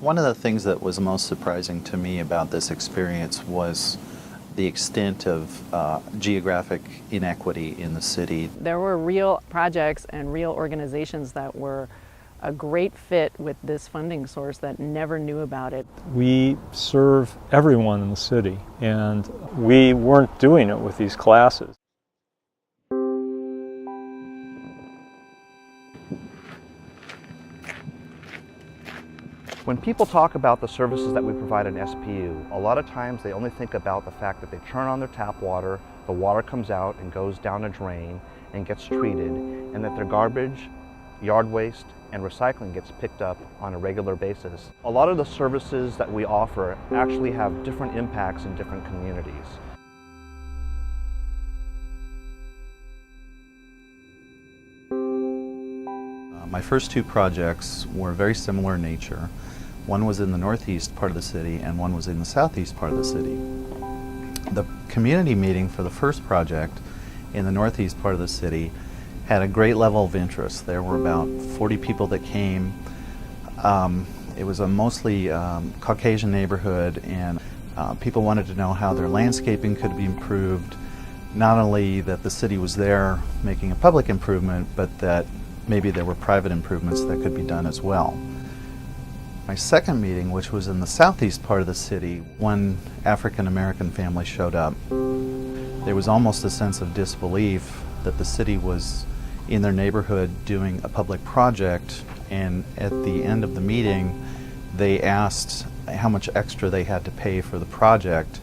One of the things that was most surprising to me about this experience was the extent of geographic inequity in the city. There were real projects and real organizations that were a great fit with this funding source that never knew about it. We serve everyone in the city, and we weren't doing it with these classes. When people talk about the services that we provide in SPU, a lot of times they only think about the fact that they turn on their tap water, the water comes out and goes down a drain and gets treated, and that their garbage, yard waste, and recycling gets picked up on a regular basis. A lot of the services that we offer actually have different impacts in different communities. My first two projects were very similar in nature. One was in the northeast part of the city and one was in the southeast part of the city. The community meeting for the first project in the northeast part of the city had a great level of interest. There were about 40 people that came. It was a mostly Caucasian neighborhood, and people wanted to know how their landscaping could be improved. Not only that the city was there making a public improvement, but that maybe there were private improvements that could be done as well. My second meeting, which was in the southeast part of the city, one African American family showed up. There was almost a sense of disbelief that the city was in their neighborhood doing a public project, and at the end of the meeting they asked how much extra they had to pay for the project.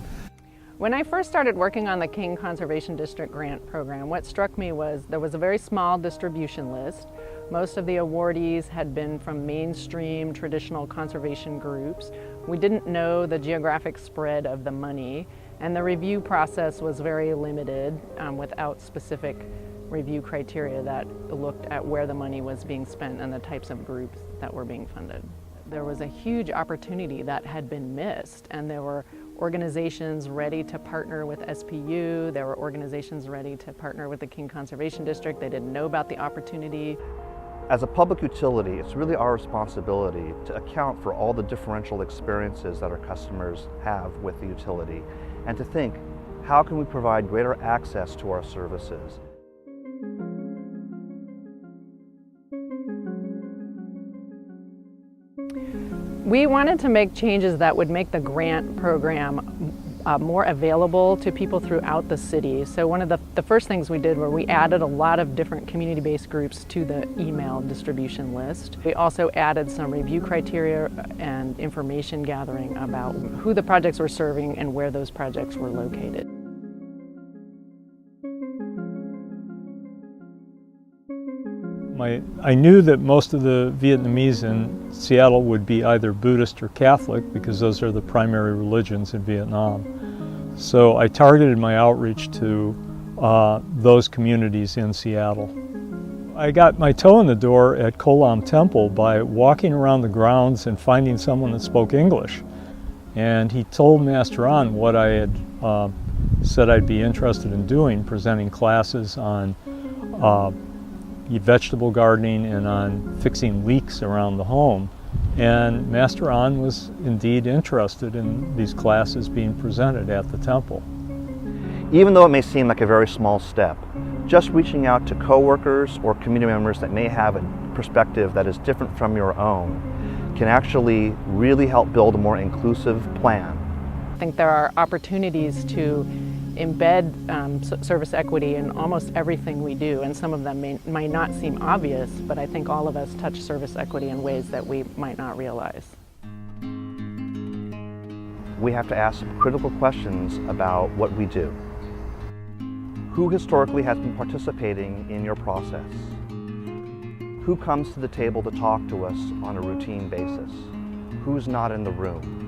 When I first started working on the King Conservation District grant program, what struck me was there was a very small distribution list. Most of the awardees had been from mainstream traditional conservation groups. We didn't know the geographic spread of the money, and the review process was very limited without specific review criteria that looked at where the money was being spent and the types of groups that were being funded. There was a huge opportunity that had been missed, and there were organizations ready to partner with SPU. There were organizations ready to partner with the King Conservation District. They didn't know about the opportunity. As a public utility, it's really our responsibility to account for all the differential experiences that our customers have with the utility, and to think, how can we provide greater access to our services? We wanted to make changes that would make the grant program more available to people throughout the city. So one of the first things we did were we added a lot of different community-based groups to the email distribution list. We also added some review criteria and information gathering about who the projects were serving and where those projects were located. I knew that most of the Vietnamese in Seattle would be either Buddhist or Catholic, because those are the primary religions in Vietnam. So I targeted my outreach to those communities in Seattle. I got my toe in the door at Ko Lam Temple by walking around the grounds and finding someone that spoke English. And he told Master An what I had said I'd be interested in doing, presenting classes on vegetable gardening and on fixing leaks around the home. And Master An was indeed interested in these classes being presented at the temple. Even though it may seem like a very small step, just reaching out to coworkers or community members that may have a perspective that is different from your own can actually really help build a more inclusive plan. I think there are opportunities to embed service equity in almost everything we do, and some of them might not seem obvious, but I think all of us touch service equity in ways that we might not realize. We have to ask some critical questions about what we do. Who historically has been participating in your process? Who comes to the table to talk to us on a routine basis? Who's not in the room?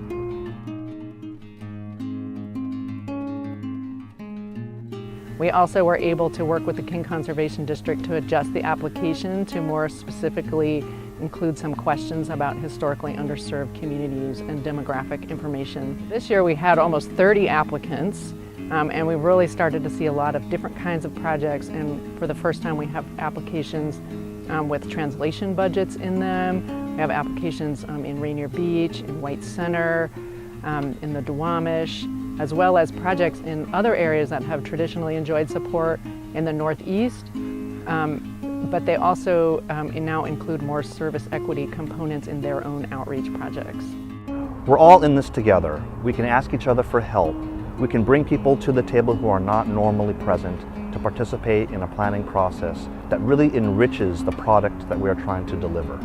We also were able to work with the King Conservation District to adjust the application to more specifically include some questions about historically underserved communities and demographic information. This year we had almost 30 applicants, and we really started to see a lot of different kinds of projects, and for the first time we have applications with translation budgets in them, We have applications in Rainier Beach, in White Center, in the Duwamish, as well as projects in other areas that have traditionally enjoyed support in the Northeast. But they also now include more service equity components in their own outreach projects. We're all in this together. We can ask each other for help. We can bring people to the table who are not normally present to participate in a planning process that really enriches the product that we are trying to deliver.